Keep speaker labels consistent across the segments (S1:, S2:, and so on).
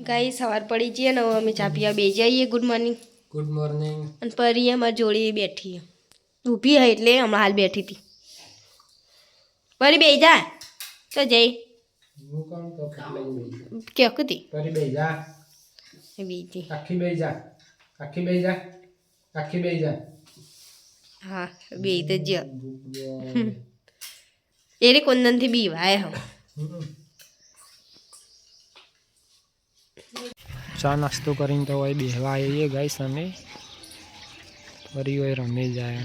S1: ગાઈ સવાર પડી જઈએ ને અમે ચા પીવા બે જઈએ. Good morning.
S2: Good morning.
S1: અને પરી અમારી જોડે બેઠી ઊભી હોય એટલે હમણાં હાલ બેઠી હતી. પરી બે જા તો જઈ કે હતી
S2: પરી બે જા
S1: બીજી
S2: આખી બે જા આખી બે જા આખી બે જા.
S1: હા બે તો જ એરે કોંદનથી બીવાય હવે.
S2: ચા નાસ્તો કરીને તો હોય બેહવા આવીએ ગાઈસ અમે. ફરી હોય રમે જાય.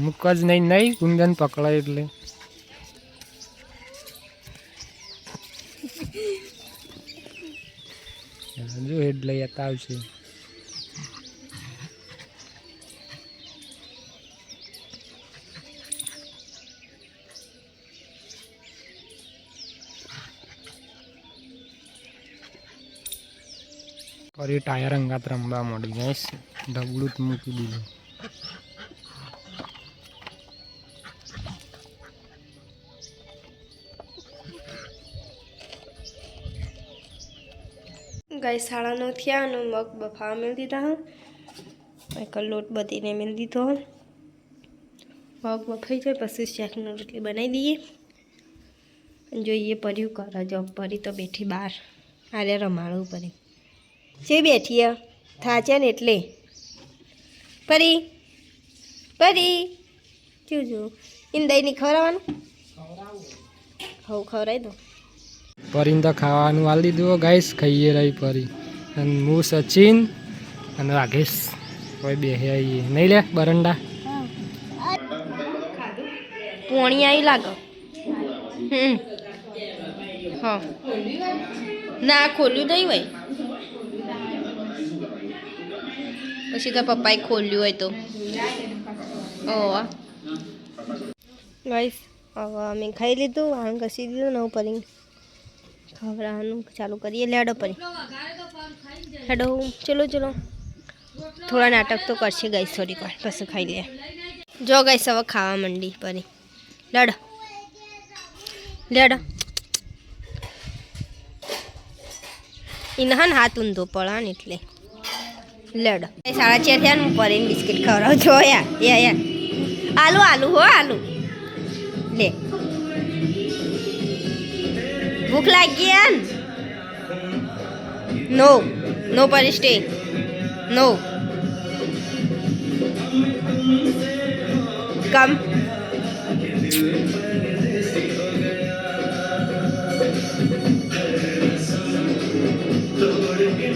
S2: મૂક જ નહીં કુંદન પકડાય એટલે જો હેડ લઈ હતા આવશે. ફરી ટાયર અંગાત રમવા મળી ગઈશ. ઢગલું જ મૂકી દીધું.
S1: ગાય 9:30 થયા અને મગ બફાવા મેળ દીધા. એક લોટ બધીને મેળ દીધો. મગ બફાઈ જાય પછી શાકની રોટલી બનાવી દઈએ. જોઈએ પડ્યું કરે જોબ પડી તો બેઠી બહાર આરે રમાડવું પડે છે. બેઠી થાચે ને એટલે પરી પરી જોજો ઈંદાઈ ની ખવડાવવાનું હવ ખવડાવી દો.
S2: પરીને તો ખાવાનું વાલ દીધું ગાઈસ. ખાઈએ રહી પરી અને હું સચિન અને રાકેશ કોઈ બેહે આવીએ નહીં લે બરંડા.
S1: પોણી આવી લાગે. હા ના ખોલ્યું નહીં હોય પછી તો પપ્પાએ ખોલ્યું હોય તો. ઓ ગાઈસ હવે અમે ખાઈ લીધું. આણ ઘસી દીધું નવું પરી ખવડાવવાનું ચાલુ કરીએ. લેડો પરી હેડો ચલો ચલો. થોડા નાટક તો કરશે ગાઈસ થોડીક વાર પછી ખાઈ લે. જો ગાઈસ હવે ખાવા માંડી પરી. લેડો લેડો ઇનહન હાથ ઊંધો પડે ને એટલે લેડો. 4:30 થયા ને હું પરીને બિસ્કિટ ખવડાવું છો યાર. યા આલુ આલુ હો આલુ લે. ભૂખ લાગી યાર. નો નો પરી સ્ટે નો કમ.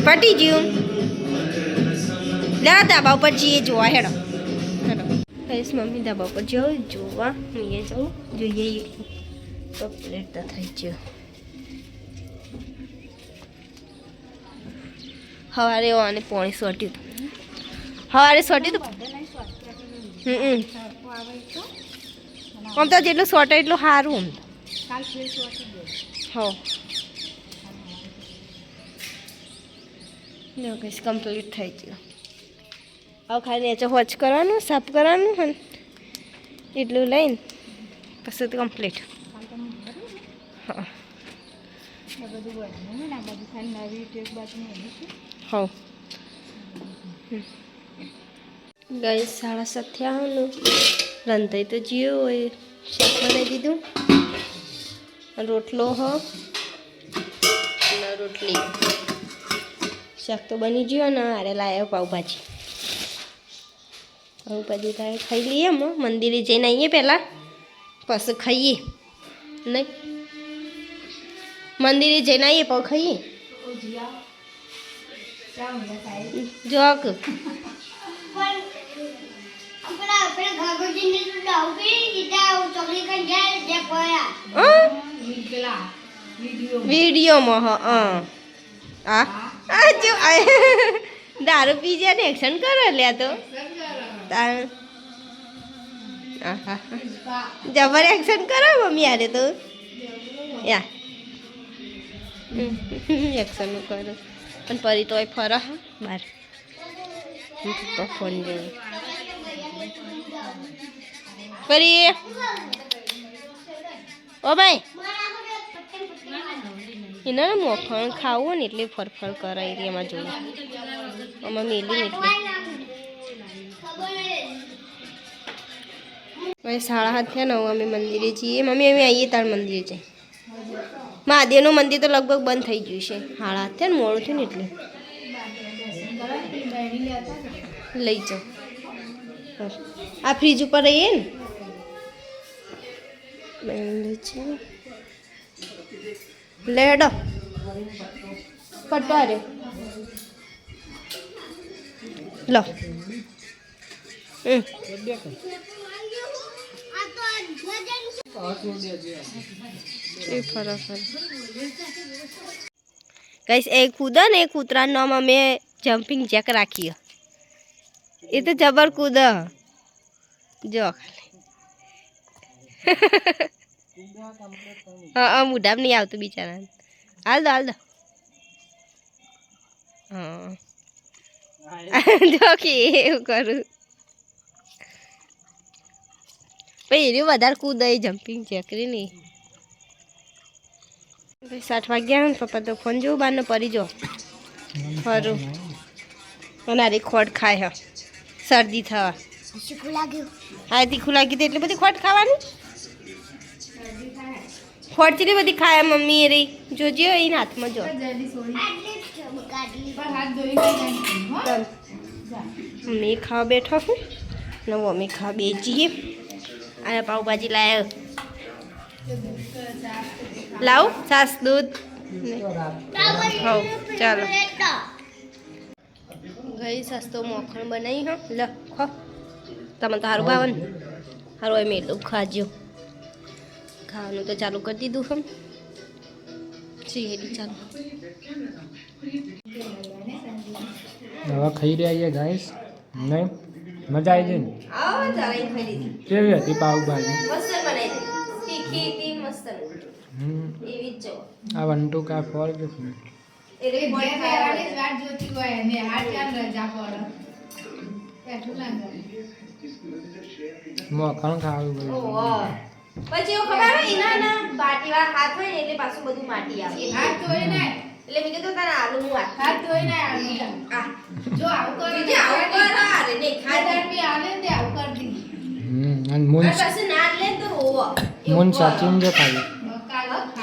S1: પટી ગયું. લે ધાબા ઉપર જઈએ જોવા. હેડો હેડો કહીશ મમ્મી ધાબા ઉપર જાઉં જોવા. હું એ જાઉં જોઈએ તો પ્લેટ તો થઈ ગયો. સવારે અને પોણી સોટ્યું હતું. સવારે સોટ્યું હતું. આમ તો જેટલું સોટે એટલું સારું. હો કહીશ કમ્પ્લીટ થઈ ગયું. હવે ખાલી નીચે વોચ કરવાનું સાફ કરવાનું ને એટલું લઈને પછી તો કમ્પ્લીટ. હા હો ગઈ 7:30 થયા ને રંધાઈ તો જીવો હોય. શાક બનાવી દીધું. રોટલો હો અને રોટલી. શાક તો બની ગયો ને અરે લાવ્યો પાઉંભાજી. પાઉંભાજી લાવે ખાઈ લઈએ. એમ મંદિરે જઈને આવીએ પહેલાં પછી ખાઈએ. નહીં મંદિરે જઈને આવીએ પછી ખાઈએ. જોક વિડીયોમાં હા જો દારૂ પી જાય ને એક્શન કરે લે તો જબર એક્શન કરો મમ્મી યારે તો યા એક્શન કરો. અને પરી તો ફરા બહાર તો ફોન જેવું પરી ઓ ભાઈ એને મોખણ ખાવું ને એટલે ફરફર કરે એરિયામાં જોઈએ આમાં મેલી ને એટલે ભાઈ 7:30 થયા ને અમે મંદિરે જઈએ મમ્મી અમે આવીએ તાર મંદિરે જઈએ મહાદેવનું મંદિર તો લગભગ બંધ થઈ ગયું છે 7:30 થયા ને મોડું થયું ને એટલે લઈ જાઓ આ ફ્રીજ ઉપર રહીએ ને છે લેડો કટવા રે લો ગાઈસ એક કૂદા ને કૂતરાનું નામ અમે જમ્પિંગ જેક રાખીએ એ તો જબર કૂદ જો હા મુઢામ નહીં આવતું બિચારા હાલ દો હા જો કે એવું કરું પછી એનું વધારે કૂદાય જમ્પિંગ ચેકરી નહીં 7 વાગ્યા ને પપ્પા તો ફોન જોઉં બહારનો પડી જો ખરું અને અરે ખોટ ખાય હ શરદી થવા હા તીખું લાગ્યું એટલે બધી ખોટ ખાવાની ખોટ ચીલી બધી ખાય મમ્મી એ રહી જોજો એને હાથમાં જો મમ્મી ખાવા બેઠો છું ને મમ્મી ખાવા બેચીએ અને પાઉભાજી લાવ્યો લાવ સાસ દૂધ હો ચાલો ગઈ સસ્તો મોખણ બનાવી હો લ ખો તમે તો સારું ભાવે ને સારું હોય મેલું ખાજો ખાવાનું તો ચાલુ કરી દીધું હમ સિહેરી ચાલુ
S2: હવે ખાઈ રહ્યા ગાઈસ નહીં મજા આવી જાય ને કેવી હતી પાવભાજી આ 1 2 કા ફોર કે મોખણ ખાવું
S1: પછી એવું ખબર હોય એના બાટી વાળા હાથ હોય ને એટલે પાછું બધું માટી આવે હાથ ધોઈ ને એટલે મેં કીધું તારા આલુ નું હાથ ધોઈ ને જો આવું કરી આવું કર અરે ને ખાધર બી આલે ને આવું કર દી
S2: અને મુન
S1: પછી ના લે તો હોવો
S2: મુન સચિન જો ખાલી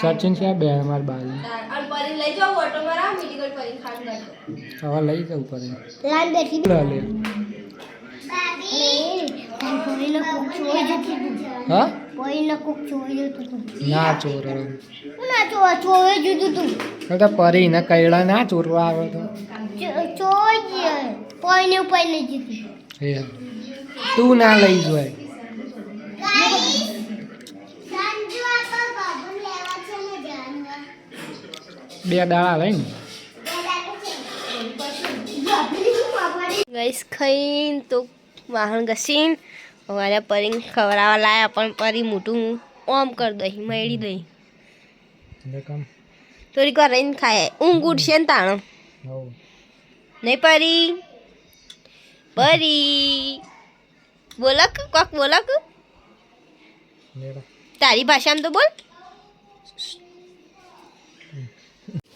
S2: સચિન છે બે અમાર બાજુ
S1: અને પરી લઈ જાવ ઓટો માં રાવ મેડિકલ પરી ખાન કરતો
S2: હવે લઈ જાવ પરી
S1: લાન બેઠી
S2: લે હા
S1: પોઈનો કુક ચોઈ જતું
S2: ના ચોર
S1: ના ચોઈ જતું તું
S2: તો પરી ને કૈડા ના ચોરવા આવે તો
S1: ચોઈ પોઈને ઉપર લઈ જતું
S2: એ તું ના લઈ જોય બે દાડા લઈને
S1: ગાઈસ ખાઈને તો વાહન ઘસીને અમારે પરી ખવડાવવા લાયા પણ પરી મોટું ઓમ કરી દઈ મેળી દઈ થોડીક વાર રહીને ખાય ઊંઘ ઉઠશે ને તાણો નહીં પરી બોલક કોક બોલક તારી ભાષામાં તો બોલ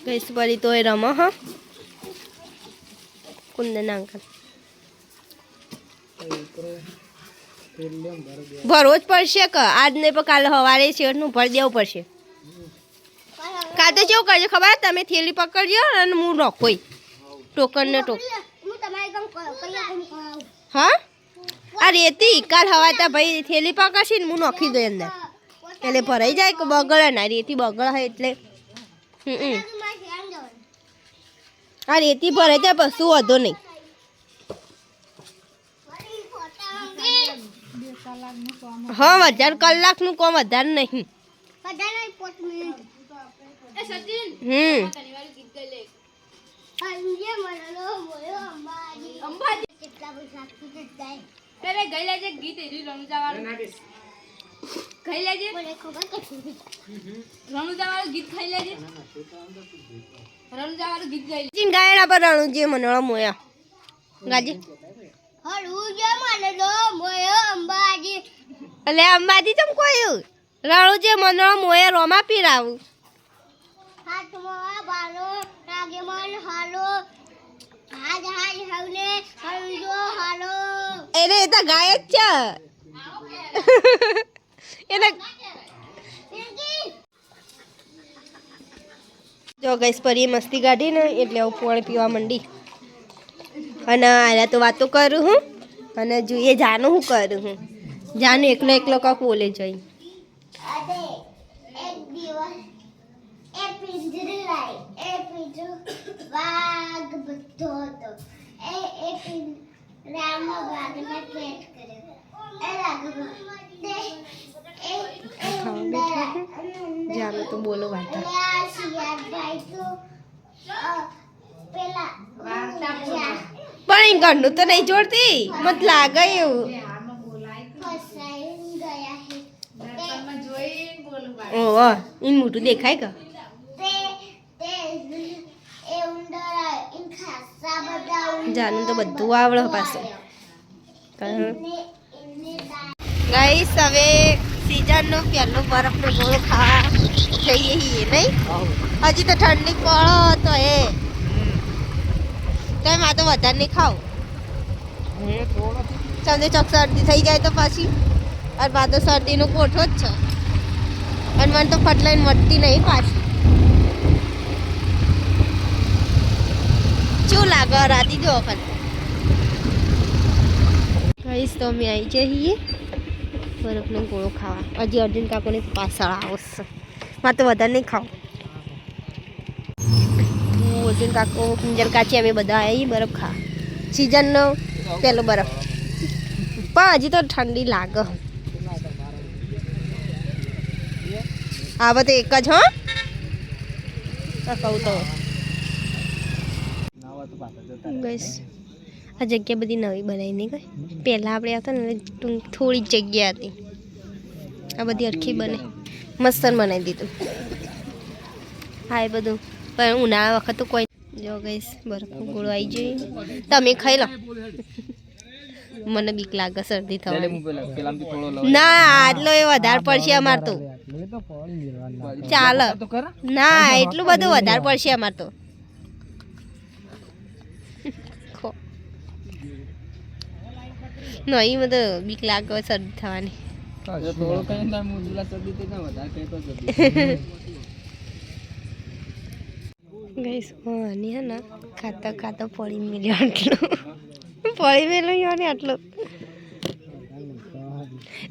S1: ગઈસ પરી તો એ રમો હા કુંદન અંકલ ભરવો જ પડશે કે આજ નહીં પણ કાલે સવારે શેરનું ભરી દેવું પડશે કાં તો કેવું કરજો ખબર તમે થેલી પકડજો અને હું નોખો ટોકન ને ટોક હા આ રેતી કાલ હવાતા ભાઈ થેલી પકડશે ને હું નોખી દઉં અંદર એટલે ભરાઈ જાય કે બગડે ના રેતી બગડે હોય એટલે આ રેતી ભરાઈ જાય પછી વધો નહીં હા 1000 કલાકનું કામ વધારે નહીં ગાયના પર રણુજી મનોળા મોયા ગાજી એટલે અંબાજી ચમ કોયું રણું જે મનળો મોએ રોમા પીરાવું એને એ તો ગાય જ છે એને જો ગઈસ પરી મસ્તી કાઢી ને એટલે હું પાણી પીવા માંડી અને આયા તો વાતો કરું હું અને જોઈએ જાનું હું કરું હું જાનું એકલો એકલો કાક બોલે જઈ જાનું તો બોલો વાર્તા પણ એ ઘરનું તો નહીં જોડતી મત લાગે એવું ઓહ ઈન મોટું દેખાય કે જાનું તો બધું આવડે પાછું ગાઈસ હવે સીઝનનો પહેલો બરફનો ગોળો ખાવા જઈએ છીએ નહીં હજી તો ઠંડી પડો તો એ તો એમાં તો વધારે નહીં ખાવ સમજે ચોક શરદી થઈ જાય તો પછી અને માં તો શરદીનો કોઠો જ છે અને મને તો ફટલાઈને મટતી નહીં પાછી શું લાગે રાતી જો વખત કહીશ તો અમે આવી જઈએ બરફનો ગોળો ખાવા હજી અર્જુન કાકોને પાછળ આવશે માં તો વધારે નહીં ખાવ અર્જુન કાકો કિંજલ કાચી અમે બધા આવી બરફ ખા સિઝનનો પેલો બરફ પણ હજી તો ઠંડી લાગે આ બધું એક જ હો કહું તો બસ આ જગ્યા બધી નવી બનાવી નહીં ગઈ પહેલાં આપણે આવતા ને થોડી જ જગ્યા હતી આ બધી અરખી બને મસ્તન બનાવી દીધું હા એ બધું પણ ઉનાળા વખત તો કોઈ જો ગઈશ બરફનો ગોળો આવી જોઈએ તમે ખાઈ લો મને બીક લાગે શરદી થવાની ના આટલો એ વધારે પડશે અમાર તો ચાલે ના એટલું બધું વધારે પડશે અમાર તો નહીં મને બીક લાગે શરદી થવાની ગઈશ ની હે ને ખાતા ખાતા પડી મેલ્યો આટલું પડી મેલ્યો ને આટલું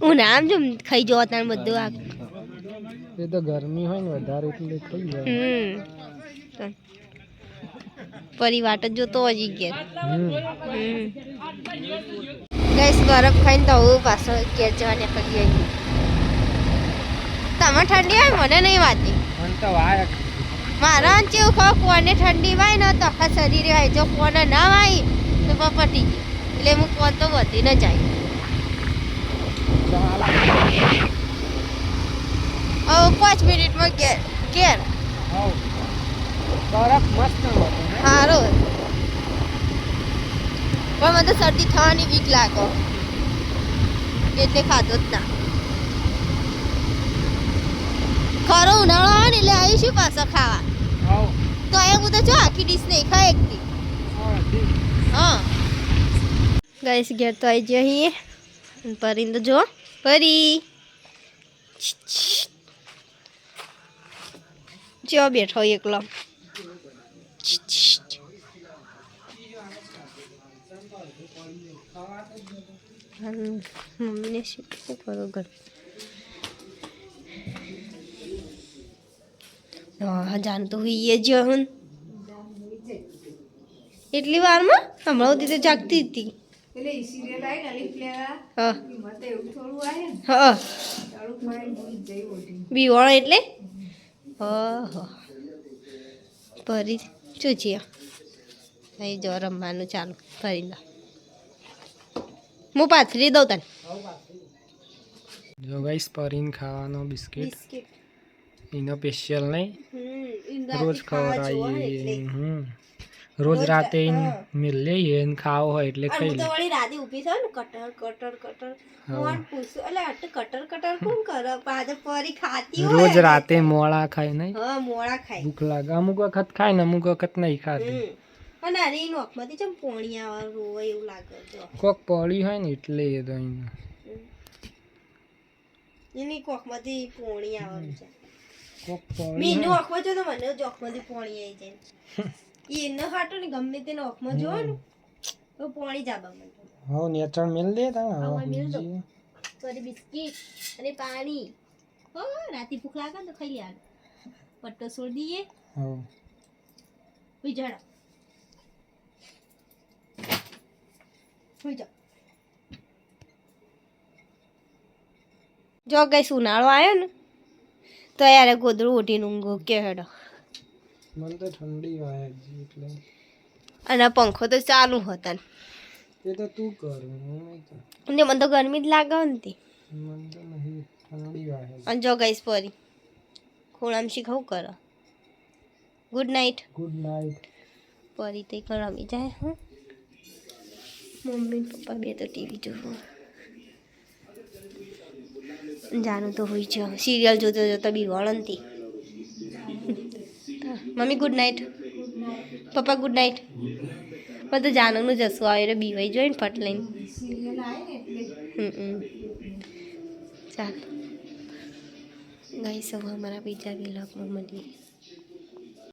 S1: હું નામ જો ખાઈ જવા તાણ બધું આ
S2: એ તો ગરમી હોય ને વધારે એટલે ખાઈ જાય
S1: પરી વાટ જ જોતો હજી ઘેર ગઈશ બરફ ખાઈને તો હું પાછો ઘેર જવા નીકળી ગઈ તમે ઠંડી હોય મને નહીં વાતી મારા ચેવું ખાવ કોને ઠંડી વાય ને તો આખા શરીરે હોય જો કોને ના વાય તો પટી ગઈ એટલે હું કોણ તો વધી ન જાય હવે 5 મિનિટમાં ઘેર
S2: બરફ મસ્ત
S1: સારું પણ મને તો શરદી થવાની બીક લાગે એટલે ખાધો જ ના ખરો ઉનાળો આવે ને એટલે આવીશું પાછા ખાવા તો એ હું તો જો આખી ડીશ નહીં ખાય એકથી હા ગાઈસ ઘેર તો આવી જઈએ પરીને તો જો પરી જો બેઠો એકલો મમ્મીને શું કરો ઘર જાણ તો હોઈએ જ હું એટલી વારમાં હમણાં સુધી તો જાગતી હતી હા બીવાળો એટલે પરી શું છે અહીં જો રમવાનું ચાલુ કરી દો હું પાથરી દઉં તને
S2: જો ગાઈસ પરીને ખાવાનો બિસ્કિટ એનો સ્પેશિયલ નહીં રોજ ખવડાવીએ રોજ રાતે
S1: હા.
S2: મિલ લઈએ ને ખાવો હોય એટલે
S1: અને
S2: ખાઈ
S1: હું તો
S2: લે.
S1: વળી રાતે ઊભી થાવ ને કટર કટર કટર કોણ પૂછું એટલે આટલું કટર કટર કોણ કરે પાછળ પરી ખાતી હોય
S2: રોજ
S1: ને
S2: રાતે
S1: તો.
S2: મોળા ખાય નહીં.
S1: હા મોળા ખાય
S2: ભૂખ લાગે અમુક વખત ખાય ને અમુક વખત નહીં ખાતી.
S1: અને અરે એની નોખમાંથી ચમ પોણી આવે રોવે એવું લાગે જો
S2: કોક પડી હોય ને એટલે એ તો અહીં.
S1: એની કોખમાંથી પોણી આવે છે
S2: કોક પડી
S1: મીનુ આંખમાં જો તો મને જોખમાંથી પોણી આવી જાય એને હાટો ને ગમે તેને આંખમાં જોવે ને તો પોણી જાબા મને
S2: હા નેચર મિલ દે તા
S1: હવે મિલ દો થોડી બિસ્કિટ અને પાણી હો રાતે ભૂખ લાગે ને તો ખાઈ લે પટ્ટો છોડી દઈએ
S2: હા
S1: હુઈ જાડો હુઈ જા જો ગઈ ઉનાળો આવ્યો ને તો યાર ગોદડું ઓઢીને ઊંઘો કે હેડો
S2: મને તો ઠંડી વાય એટલે
S1: અને પંખો તો ચાલુ હતા
S2: એ તો તું કર હું નહીં કર.
S1: ને મને તો ગરમી જ લાગે ને તે
S2: મને તો નહીં ઠંડી વાય.
S1: અને જો ગઈશ પરી ખોળામ શીખવું કરો ગુડ નાઇટ
S2: ગુડ નાઇટ.
S1: પરી તે રમી જાય હું મમ્મી પપ્પા બે તો ટીવી જોવું જાનું તો હોય છે સિરિયલ જોતો જોતો બી વળનતી મમ્મી ગુડ નાઇટ પપ્પા ગુડ નાઇટ પણ તો જાનકનું જસું આવે એટલે બીવાઈ જોઈએ ને ફટ લઈને ચાલ ગઈ સૌ અમારા બીજા વિલોગમાં મળીએ